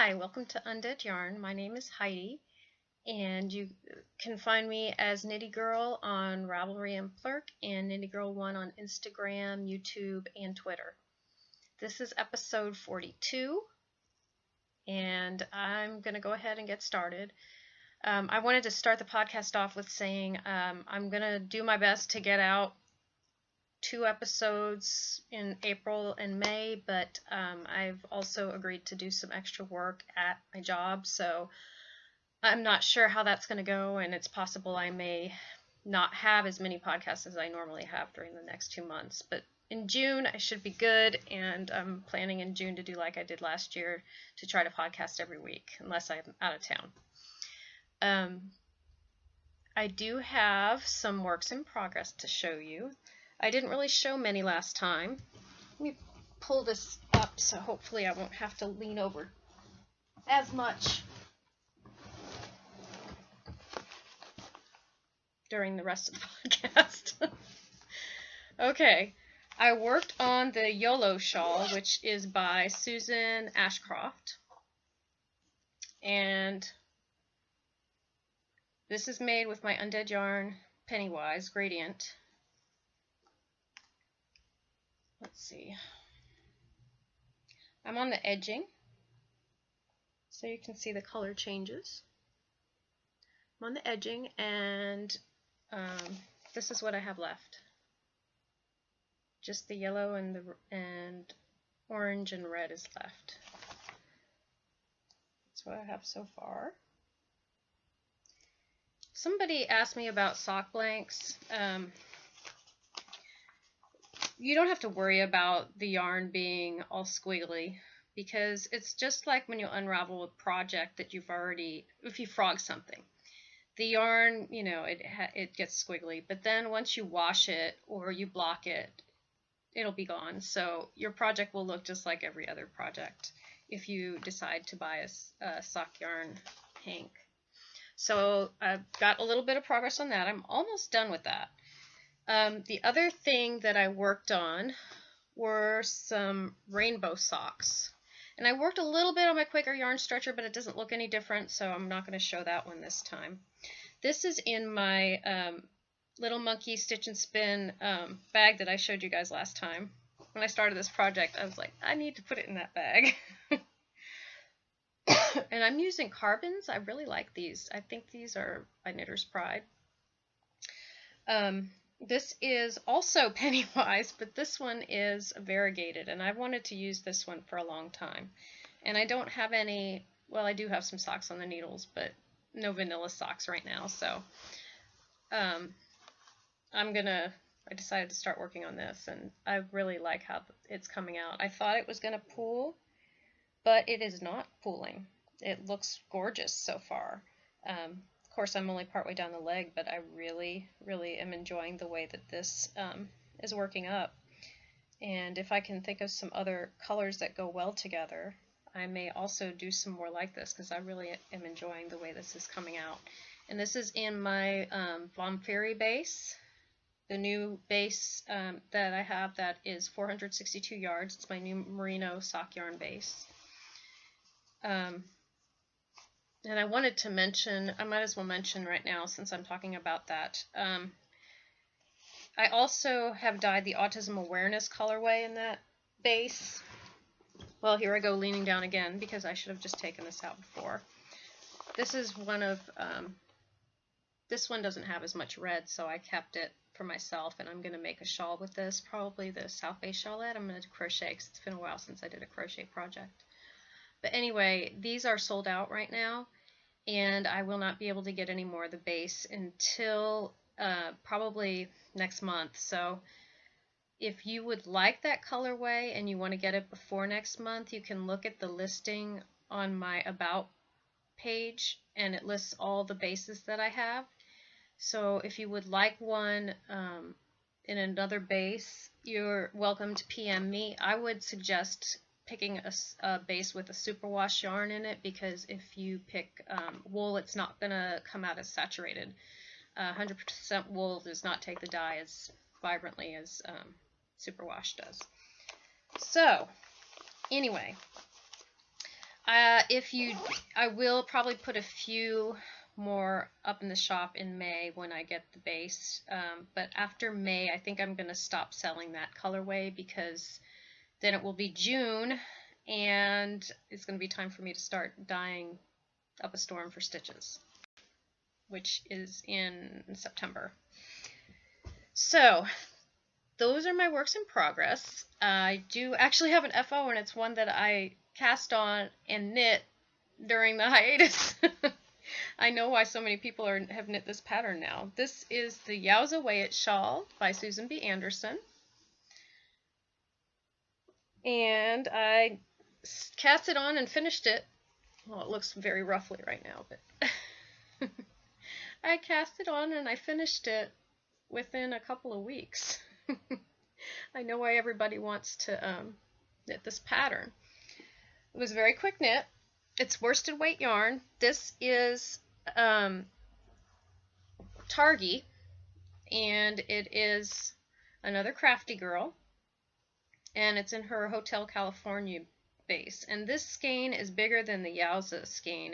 Hi, welcome to Undead Yarn. My name is Heidi, and you can find me as Knitty Girl on Ravelry and Plurk, and Knitty Girl 1 on Instagram, YouTube, and Twitter. This is episode 42, and I'm going to go ahead and get started. I wanted to start the podcast off with saying I'm going to do my best to get out 2 episodes in April and May, but I've also agreed to do some extra work at my job, so I'm not sure how that's going to go, and it's possible I may not have as many podcasts as I normally have during the next 2 months. But in June, I should be good, and I'm planning in June to do like I did last year, to try to podcast every week, unless I'm out of town. I do have some works in progress to show you. I didn't really show many last time. Let me pull this up so hopefully I won't have to lean over as much during the rest of the podcast. Okay, I worked on the YOLO shawl, which is by Susan Ashcroft. And this is made with my Undead Yarn Pennywise gradient. Let's see. I'm on the edging, so you can see the color changes. I'm on the edging, and this is what I have left. Just the yellow and orange and red is left. That's what I have so far. Somebody asked me about sock blanks. You don't have to worry about the yarn being all squiggly, because it's just like when you unravel a project that you've already, if you frog something. The yarn, you know, it gets squiggly, but then once you wash it or you block it, it'll be gone. So your project will look just like every other project if you decide to buy a sock yarn hank. So I've got a little bit of progress on that. I'm almost done with that. The other thing that I worked on were some rainbow socks. And I worked a little bit on my Quaker yarn stretcher, but it doesn't look any different, so I'm not going to show that one this time. This is in my Little Monkey Stitch and Spin bag that I showed you guys last time. When I started this project, I was like, I need to put it in that bag. And I'm using carbons. I really like these. I think these are by Knitter's Pride. This is also Pennywise, but this one is variegated, and I've wanted to use this one for a long time. And I don't have any, well, I do have some socks on the needles, but no vanilla socks right now, so I decided to start working on this, and I really like how it's coming out. I thought it was going to pool, but it is not pooling. It looks gorgeous so far. Of course, I'm only partway down the leg, but I really, really am enjoying the way that this is working up. And if I can think of some other colors that go well together, I may also do some more like this, because I really am enjoying the way this is coming out. And this is in my Vom Fairy base, the new base that I have that is 462 yards. It's my new merino sock yarn base. And I wanted to mention, I might as well mention right now since I'm talking about that, I also have dyed the Autism Awareness colorway in that base. Well, here I go leaning down again, because I should have just taken this out before. This is one of, this one doesn't have as much red, so I kept it for myself, and I'm going to make a shawl with this, probably the South Bay shawlette. I'm going to crochet, because it's been a while since I did a crochet project. But anyway, these are sold out right now, and I will not be able to get any more of the base until probably next month. So if you would like that colorway and you want to get it before next month, you can look at the listing on my About page, and it lists all the bases that I have. So if you would like one in another base, you're welcome to PM me. I would suggest picking a base with a superwash yarn in it, because if you pick wool, it's not going to come out as saturated. 100% wool does not take the dye as vibrantly as superwash does. So anyway, I will probably put a few more up in the shop in May when I get the base. But after May, I think I'm going to stop selling that colorway because then it will be June and it's going to be time for me to start dyeing Up a Storm for Stitches, which is in September. So those are my works in progress. I do actually have an FO, and it's one that I cast on and knit during the hiatus. I know why so many people have knit this pattern now. This is the Yowza Way It Shawl by Susan B. Anderson. And I cast it on and finished it. Well, it looks very roughly right now, but I cast it on and I finished it within a couple of weeks. I know why everybody wants to knit this pattern. It was a very quick knit. It's worsted weight yarn. This is Targhee, and it is another crafty girl, and it's in her Hotel California base. And this skein is bigger than the Yowza skein.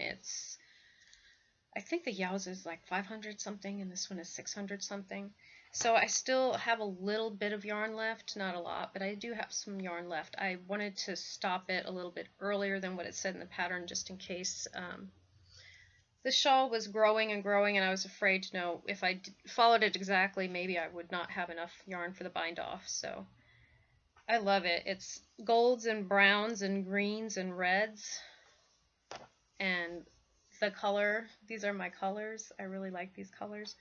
I think the Yowza is like 500 something, and this one is 600 something. So I still have a little bit of yarn left, not a lot, but I do have some yarn left. I wanted to stop it a little bit earlier than what it said in the pattern, just in case the shawl was growing and growing, and I was afraid to know if I followed it exactly, maybe I would not have enough yarn for the bind off. So I love it. It's golds and browns and greens and reds, and the color, these are my colors. I really like these colors.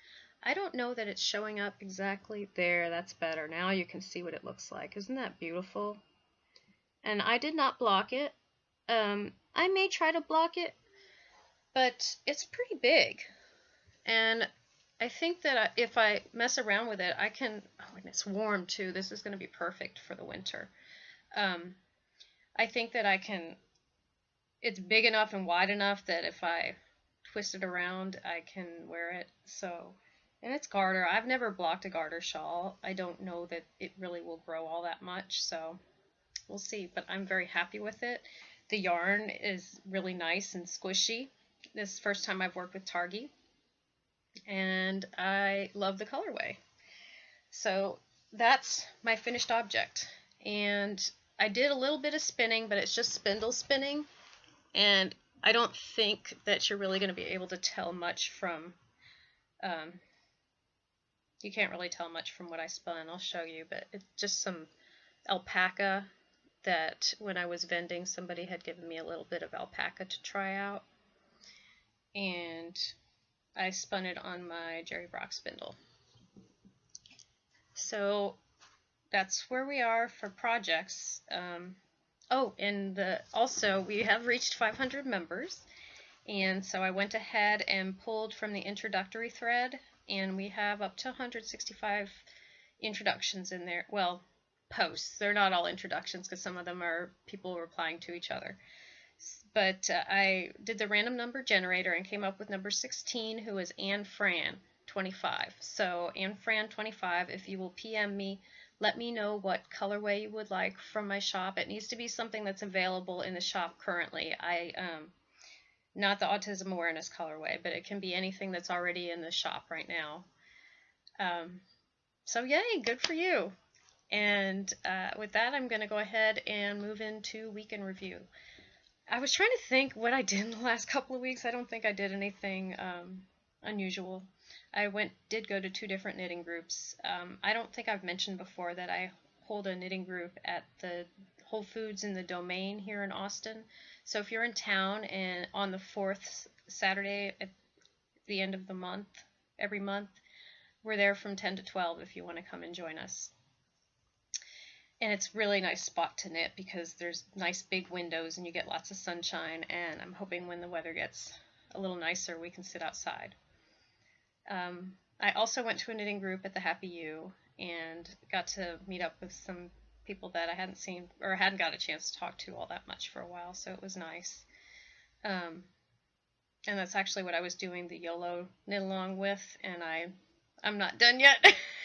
I don't know that it's showing up exactly there. That's better. Now you can see what it looks like. Isn't that beautiful? And I did not block it. I may try to block it, but it's pretty big. And I think that if I mess around with it, I can, oh, and it's warm too. This is going to be perfect for the winter. I think that I can, it's big enough and wide enough that if I twist it around, I can wear it. So, and it's garter. I've never blocked a garter shawl. I don't know that it really will grow all that much, so we'll see. But I'm very happy with it. The yarn is really nice and squishy. This is the first time I've worked with Targhee, and I love the colorway. So that's my finished object. And I did a little bit of spinning, but it's just spindle spinning, and I don't think that you're really going to be able to tell much from you can't really tell much from what I spun. I'll show you, but it's just some alpaca that when I was vending, somebody had given me a little bit of alpaca to try out, and I spun it on my Jerry Brock spindle. So that's where we are for projects. Oh, and also we have reached 500 members, and so I went ahead and pulled from the introductory thread, and we have up to 165 introductions in there. Well, posts. They're not all introductions because some of them are people replying to each other. But I did the random number generator and came up with number 16, who is Anne Fran 25. So Anne Fran 25, if you will PM me, let me know what colorway you would like from my shop. It needs to be something that's available in the shop currently. Not the autism awareness colorway, but it can be anything that's already in the shop right now. So yay, good for you. And with that, I'm going to go ahead and move into week in review. I was trying to think what I did in the last couple of weeks. I don't think I did anything unusual. I did go to 2 different knitting groups. I don't think I've mentioned before that I hold a knitting group at the Whole Foods in the Domain here in Austin. So if you're in town and on the 4th Saturday at the end of the month, every month, we're there from 10 to 12 if you want to come and join us. And it's a really nice spot to knit because there's nice big windows and you get lots of sunshine, and I'm hoping when the weather gets a little nicer we can sit outside. I also went to a knitting group at the Happy U and got to meet up with some people that I hadn't seen or hadn't got a chance to talk to all that much for a while, so it was nice. And that's actually what I was doing the YOLO knit along with, and I'm not done yet.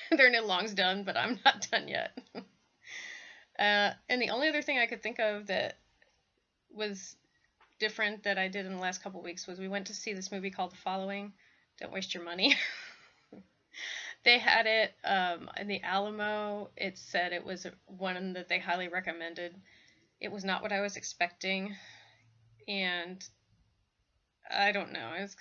Their knit along's done, but I'm not done yet. And the only other thing I could think of that was different that I did in the last couple weeks was we went to see this movie called The Following. Don't waste your money. They had it in the Alamo. It said it was one that they highly recommended. It was not what I was expecting, and I don't know. It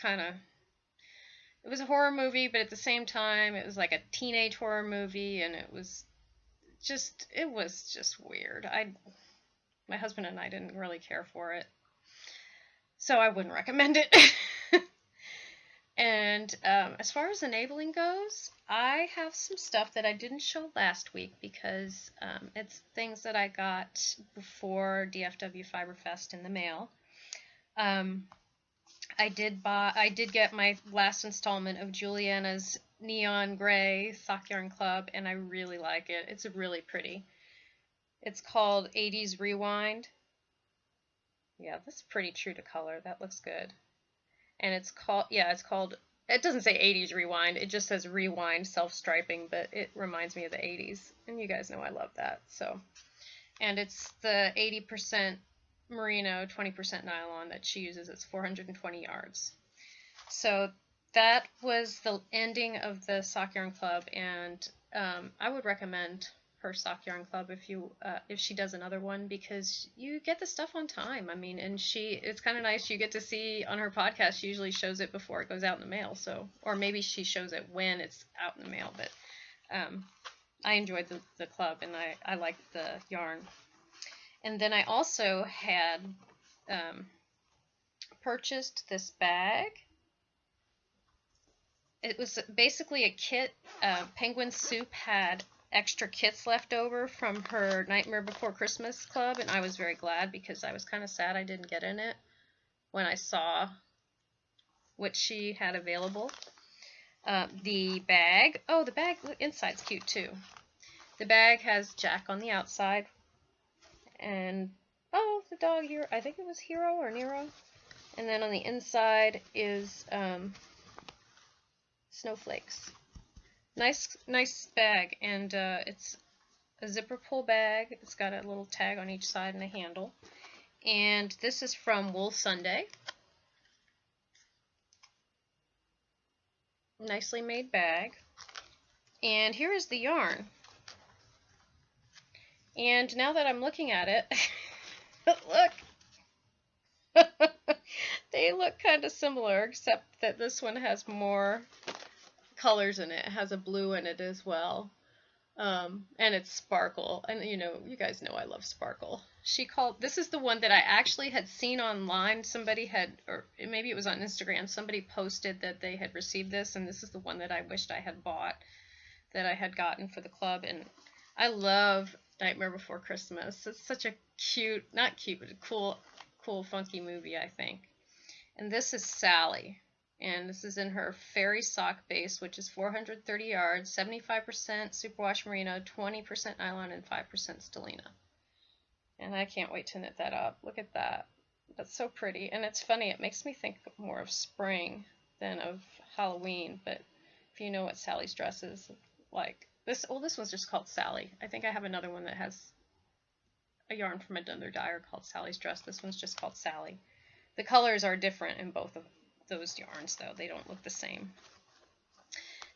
was a horror movie, but at the same time, it was like a teenage horror movie, and it was just weird. My husband and I didn't really care for it, so I wouldn't recommend it. And as far as enabling goes, I have some stuff that I didn't show last week because it's things that I got before DFW Fiberfest in the mail. I did get my last installment of Juliana's Neon Gray Sock Yarn Club, and I really like it. It's really pretty. It's called 80s Rewind. Yeah, that's pretty true to color. That looks good. And it's called, it doesn't say 80s Rewind, it just says Rewind self-striping, but it reminds me of the 80s, and you guys know I love that, so. And it's the 80% merino, 20% nylon that she uses. It's 420 yards. So that was the ending of the Sock Yarn Club, and I would recommend her Sock Yarn Club if she does another one, because you get the stuff on time. I mean, and it's kind of nice. You get to see on her podcast. She usually shows it before it goes out in the mail, so, or maybe she shows it when it's out in the mail. But I enjoyed the club, and I liked the yarn. And then I also had purchased this bag. It was basically a kit. Penguin Soup had extra kits left over from her Nightmare Before Christmas club, and I was very glad because I was kind of sad I didn't get in it when I saw what she had available. The bag inside's cute too. The bag has Jack on the outside, and the dog here, I think it was Hero or Nero, and then on the inside is snowflakes. Nice bag, and it's a zipper pull bag. It's got a little tag on each side and a handle. And this is from Wool Sunday. Nicely made bag. And here is the yarn. And now that I'm looking at it, look! They look kind of similar, except that this one has more colors in it. It has a blue in it as well, and it's sparkle, and you guys know I love sparkle. This is the one that I actually had seen online. Somebody had, or maybe it was on Instagram, somebody posted that they had received this, and this is the one that I wished I had bought, that I had gotten for the club. And I love Nightmare Before Christmas. It's such a cute, not cute, but a cool funky movie, I think. And this is Sally. And this is in her Fairy Sock base, which is 430 yards, 75% superwash merino, 20% nylon, and 5% stellina. And I can't wait to knit that up. Look at that. That's so pretty. And it's funny, it makes me think more of spring than of Halloween. But if you know what Sally's dress is like, this one's just called Sally. I think I have another one that has a yarn from another dyer called Sally's Dress. This one's just called Sally. The colors are different in both of those yarns, though. They don't look the same.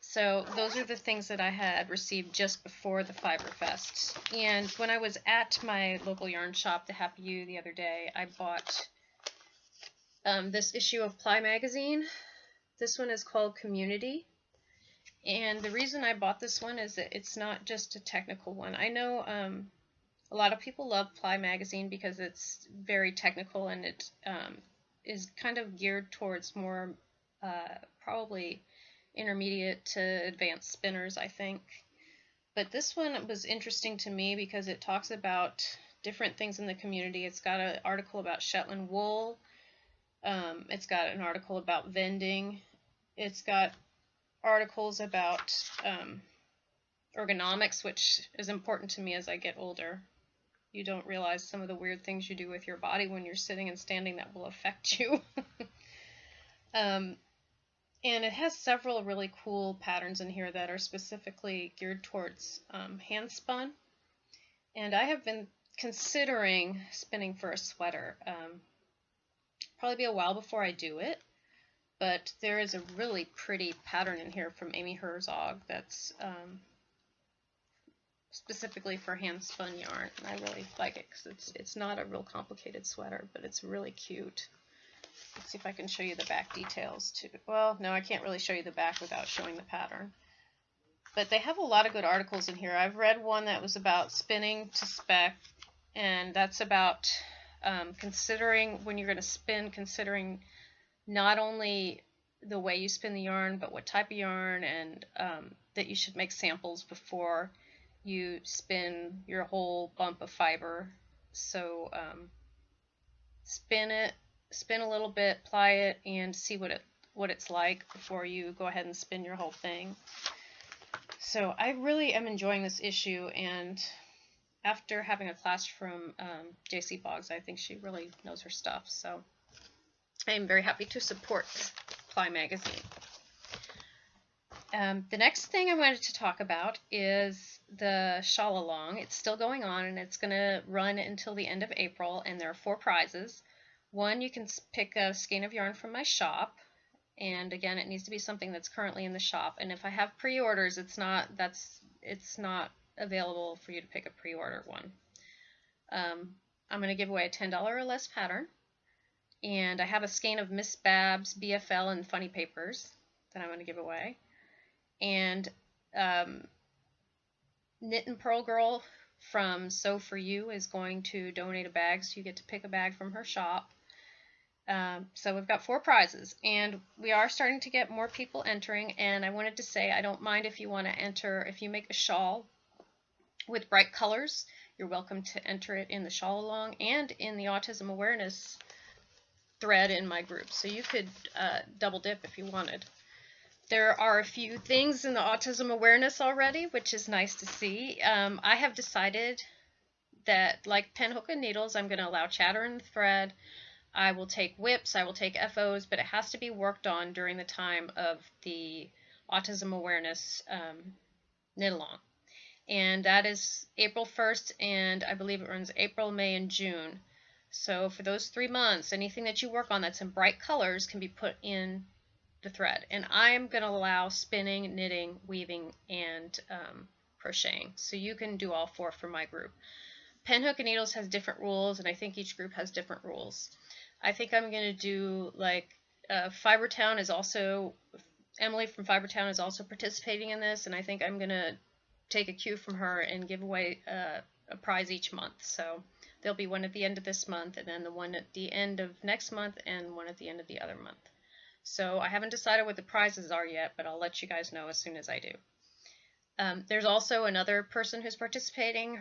So those are the things that I had received just before the Fiberfest. And when I was at my local yarn shop, the Happy You, the other day, I bought this issue of Ply Magazine. This one is called Community. And the reason I bought this one is that it's not just a technical one. I know a lot of people love Ply Magazine because it's very technical, and it is kind of geared towards more probably intermediate to advanced spinners, I think. But this one was interesting to me because it talks about different things in the community. It's got an article about Shetland wool. It's got an article about vending. It's got articles about ergonomics, which is important to me as I get older. You don't realize some of the weird things you do with your body when you're sitting and standing that will affect you. And it has several really cool patterns in here that are specifically geared towards hand spun. And I have been considering spinning for a sweater. probably be a while before I do it. But there is a really pretty pattern in here from Amy Herzog that's specifically for hand spun yarn, and I really like it because it's not a real complicated sweater, but it's really cute. Let's see if I can show you the back details too. Well, no, I can't really show you the back without showing the pattern. But they have a lot of good articles in here. I've read one that was about spinning to spec, and that's about considering when you're going to spin, considering not only the way you spin the yarn, but what type of yarn, and that you should make samples before you spin your whole bump of fiber. So spin a little bit, ply it, and see what it's like before you go ahead and spin your whole thing. So I really am enjoying this issue, and after having a class from JC Boggs, I think she really knows her stuff. So I am very happy to support Ply Magazine. The next thing I wanted to talk about is the Shawl Along. It's still going on, and it's going to run until the end of April, and there are 4 prizes. One, you can pick a skein of yarn from my shop, and again, it needs to be something that's currently in the shop. And if I have pre-orders, it's not available for you to pick a pre-order one. I'm going to give away a $10 or less pattern, and I have a skein of Miss Babs BFL and Funny Papers that I'm going to give away. And Knit and Pearl Girl from Sew For You is going to donate a bag, so you get to pick a bag from her shop. So we've got 4 prizes, and we are starting to get more people entering, and I wanted to say I don't mind if you want to enter. If you make a shawl with bright colors, you're welcome to enter it in the Shawl Along and in the Autism Awareness thread in my group, so you could double dip if you wanted. There are a few things in the Autism Awareness already, which is nice to see. I have decided that, like Pen, Hook, and Needles, I'm going to allow chatter in the thread. I will take whips, I will take FOs, but it has to be worked on during the time of the Autism Awareness knit along. And that is April 1st, and I believe it runs April, May, and June. So for those 3 months, anything that you work on that's in bright colors can be put in the thread. And I'm going to allow spinning, knitting, weaving, and crocheting. So you can do all 4 for my group. Pen, Hook, and Needles has different rules, and I think each group has different rules. I think I'm going to do, like, Fibertown is also, Emily from Fibertown is also participating in this, and I think I'm going to take a cue from her and give away a prize each month. So there'll be one at the end of this month, and then the one at the end of next month, and one at the end of the other month. So I haven't decided what the prizes are yet, but I'll let you guys know as soon as I do. There's also another person who's participating.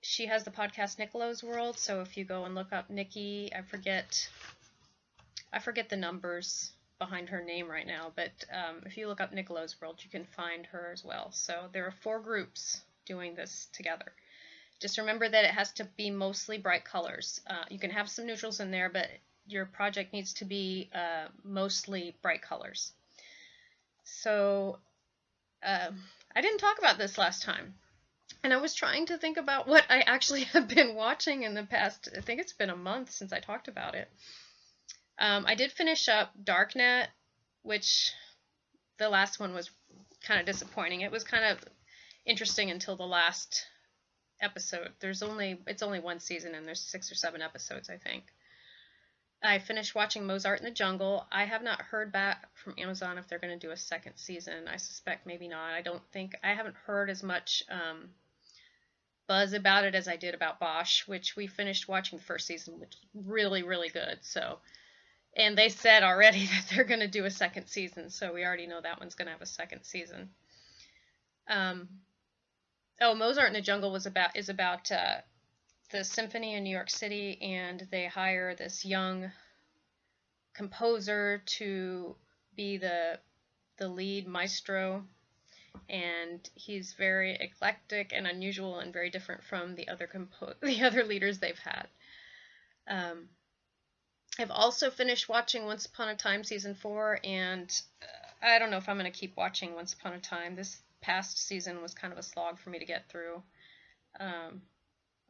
She has the podcast Nicolo's World, so if you go and look up Nikki, I forget the numbers behind her name right now, but if you look up Nicolo's World, you can find her as well. So there are 4 groups doing this together. Just remember that it has to be mostly bright colors. You can have some neutrals in there, but your project needs to be mostly bright colors. So I didn't talk about this last time. And I was trying to think about what I actually have been watching in the past. I think it's been a month since I talked about it. I did finish up Darknet, which the last one was kind of disappointing. It was kind of interesting until the last episode. It's only 1 season, and there's 6 or 7 episodes, I think. I finished watching Mozart in the Jungle. I have not heard back from Amazon if they're going to do a 2nd season. I suspect maybe not. I haven't heard as much buzz about it as I did about Bosch, which we finished watching the 1st season, which was really, really good. So, and they said already that they're going to do a 2nd season, so we already know that one's going to have a 2nd season. Mozart in the Jungle is about the symphony in New York City, and they hire this young composer to be the lead maestro, and he's very eclectic and unusual and very different from the other leaders they've had. I've also finished watching Once Upon a Time season 4, and I don't know if I'm going to keep watching Once Upon a Time. This past season was kind of a slog for me to get through. I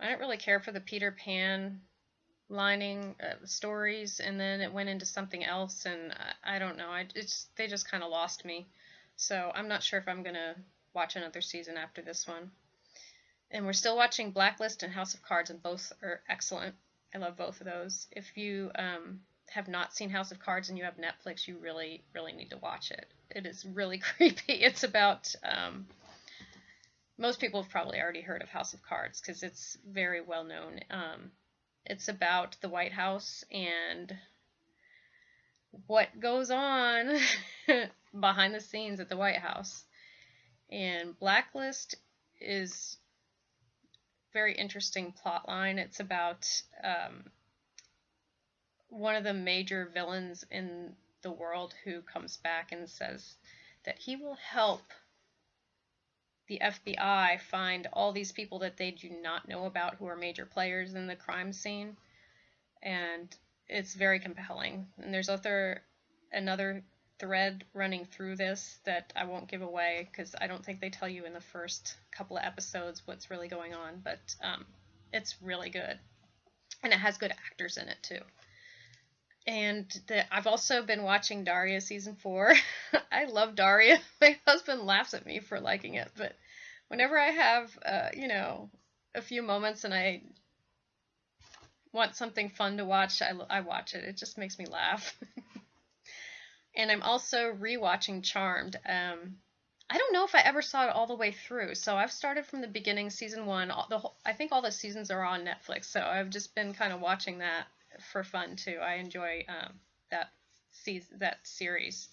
didn't really care for the Peter Pan stories, and then it went into something else, and I don't know. They just kind of lost me. So I'm not sure if I'm gonna watch another season after this one. And we're still watching Blacklist and House of Cards, and both are excellent. I love both of those. If you have not seen House of Cards and you have Netflix, you really, really need to watch it. It is really creepy. It's about most people have probably already heard of House of Cards because it's very well known. It's about the White House and what goes on behind the scenes at the White House. And Blacklist is very interesting plot line. It's about one of the major villains in the world who comes back and says that he will help the FBI find all these people that they do not know about who are major players in the crime scene. And it's very compelling. And there's another thread running through this that I won't give away because I don't think they tell you in the first couple of episodes what's really going on, but it's really good. And it has good actors in it too. And I've also been watching Daria season 4. I love Daria. My husband laughs at me for liking it, but whenever I have, a few moments and I want something fun to watch, I watch it. It just makes me laugh. And I'm also rewatching Charmed. I don't know if I ever saw it all the way through, so I've started from the beginning, season 1. I think all the seasons are on Netflix, so I've just been kind of watching that for fun too. I enjoy that series.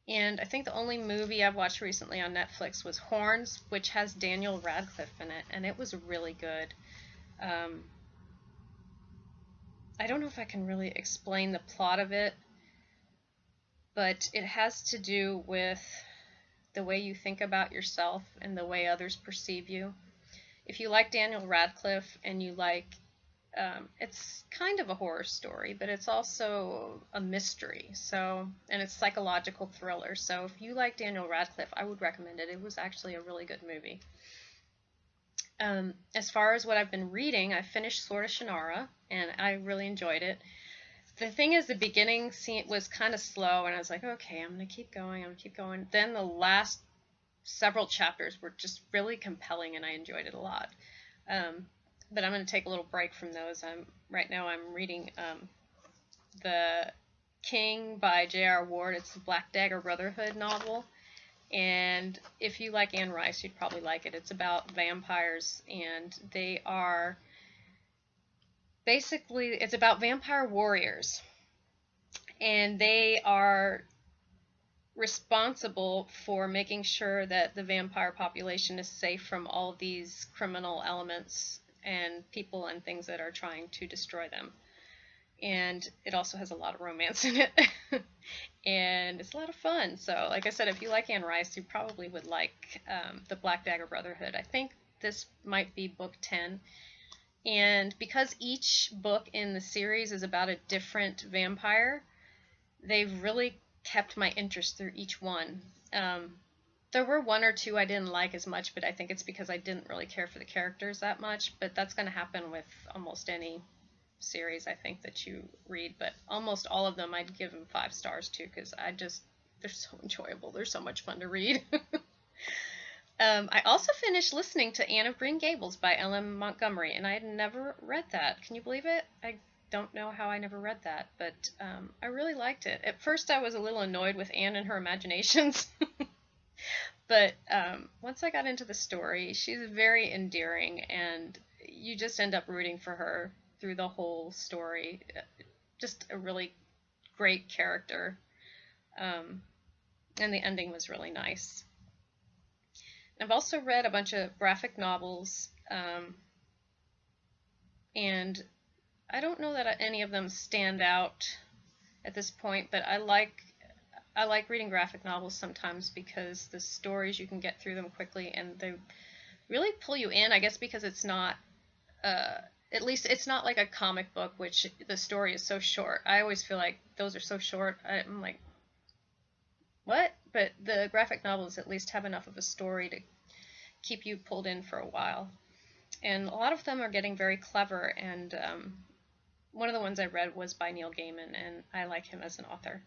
And I think the only movie I've watched recently on Netflix was Horns, which has Daniel Radcliffe in it, and it was really good. I don't know if I can really explain the plot of it, but it has to do with the way you think about yourself and the way others perceive you. If you like Daniel Radcliffe and you like it's kind of a horror story, but it's also a mystery. So, and it's psychological thriller. So if you like Daniel Radcliffe, I would recommend it. It was actually a really good movie. As far as what I've been reading, I finished Sword of Shannara, and I really enjoyed it. The thing is, the beginning scene was kind of slow, and I was like, okay, I'm going to keep going. Then the last several chapters were just really compelling, and I enjoyed it a lot. But I'm going to take a little break from those. Right now I'm reading The King by J.R. Ward. It's the Black Dagger Brotherhood novel. And if you like Anne Rice, you'd probably like it. It's about vampires, and they are basically, it's about vampire warriors. And they are responsible for making sure that the vampire population is safe from all of these criminal elements and people and things that are trying to destroy them. And it also has a lot of romance in it. And it's a lot of fun. So, like I said, if you like Anne Rice, you probably would like the Black Dagger Brotherhood. I think this might be book 10. And because each book in the series is about a different vampire, they've really kept my interest through each one. There were one or two I didn't like as much, but I think it's because I didn't really care for the characters that much. But that's going to happen with almost any series, I think, that you read. But almost all of them I'd give them 5 stars to, because they're so enjoyable. They're so much fun to read. I also finished listening to Anne of Green Gables by L.M. Montgomery, and I had never read that. Can you believe it? I don't know how I never read that, but I really liked it. At first I was a little annoyed with Anne and her imaginations. But once I got into the story, she's very endearing, and you just end up rooting for her through the whole story. Just a really great character. And the ending was really nice. I've also read a bunch of graphic novels, and I don't know that any of them stand out at this point, but I like reading graphic novels sometimes because the stories, you can get through them quickly, and they really pull you in, I guess because it's not, at least it's not like a comic book, which the story is so short. I always feel like those are so short. I'm like, what? But the graphic novels at least have enough of a story to keep you pulled in for a while. And a lot of them are getting very clever and one of the ones I read was by Neil Gaiman, and I like him as an author.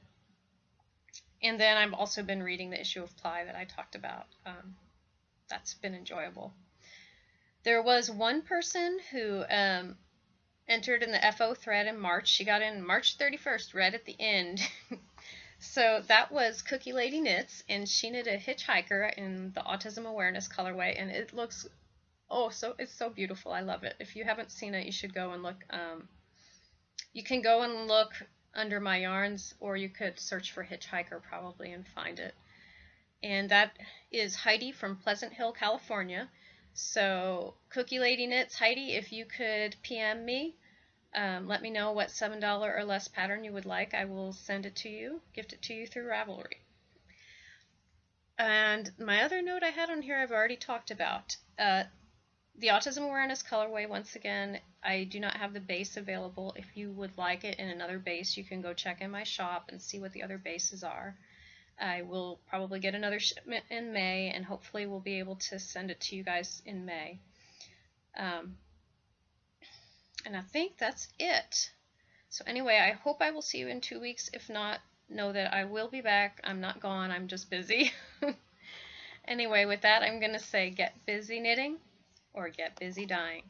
And then I've also been reading the issue of Ply that I talked about. That's been enjoyable. There was one person who entered in the FO thread in March. She got in March 31st, right at the end. So that was Cookie Lady Knits, and she knit a hitchhiker in the Autism Awareness colorway, and it looks, it's so beautiful. I love it. If you haven't seen it, you should go and look. You can go and look under my yarns, or you could search for hitchhiker probably and find it. And that is Heidi from Pleasant Hill, California. So Cookie Lady Knits, Heidi, if you could PM me, let me know what $7 or less pattern you would like. I will send it to you, gift it to you through Ravelry. And my other note I had on here I've already talked about. The Autism Awareness colorway, once again, I do not have the base available. If you would like it in another base, you can go check in my shop and see what the other bases are. I will probably get another shipment in May, and hopefully we'll be able to send it to you guys in May. And I think that's it. So anyway, I hope I will see you in 2 weeks. If not, know that I will be back. I'm not gone. I'm just busy. Anyway, with that, I'm going to say get busy knitting or get busy dyeing.